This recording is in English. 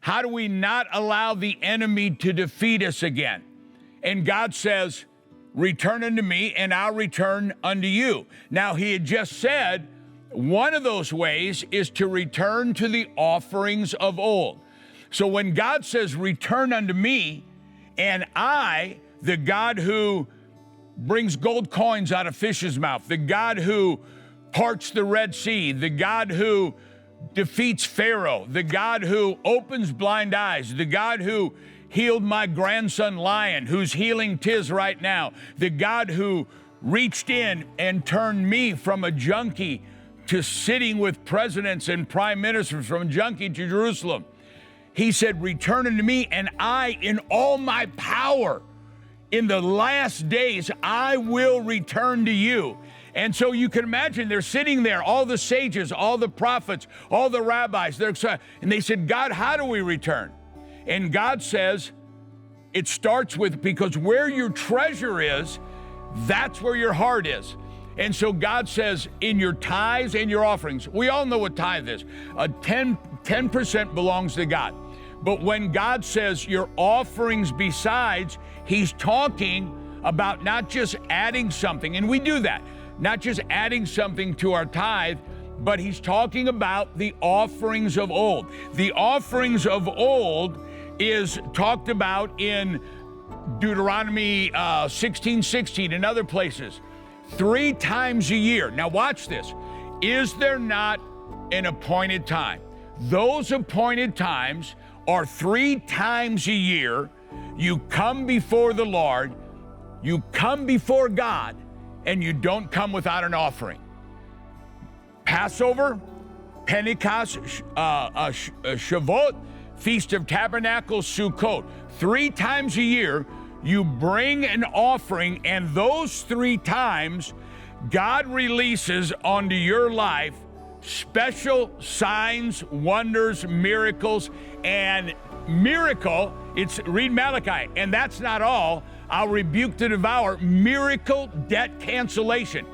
How do we not allow the enemy to defeat us again? And God says, return unto me, and I'll return unto you. Now, he had just said, one of those ways is to return to the offerings of old. So when God says, return unto me, and I, the God who brings gold coins out of fish's mouth, the God who parts the Red Sea, the God who defeats Pharaoh, the God who opens blind eyes, the God who healed my grandson Lion, who's healing Tiz right now, the God who reached in and turned me from a junkie to sitting with presidents and prime ministers, from junkie to Jerusalem. He said, return unto me, and I, in all my power, in the last days, I will return to you. And so you can imagine they're sitting there, all the sages, all the prophets, all the rabbis, and they said, God, how do we return? And God says, it starts with, because where your treasure is, that's where your heart is. And so God says, in your tithes and your offerings, we all know what tithe is. 10% belongs to God. But when God says your offerings besides, he's talking about not just adding something, and we do that, not just adding something to our tithe, but he's talking about the offerings of old. The offerings of old is talked about in Deuteronomy 16:16 and other places. 3 times a year. Now watch this. Is there not an appointed time? Those appointed times are 3 times a year. You come before the Lord, you come before God, and you don't come without an offering. Passover, Pentecost, Shavuot, Feast of Tabernacles, Sukkot. 3 times a year, you bring an offering, and those 3 times, God releases onto your life special signs, wonders, miracles, and miracle, read Malachi, and that's not all. I'll rebuke the devourer, miracle debt cancellation.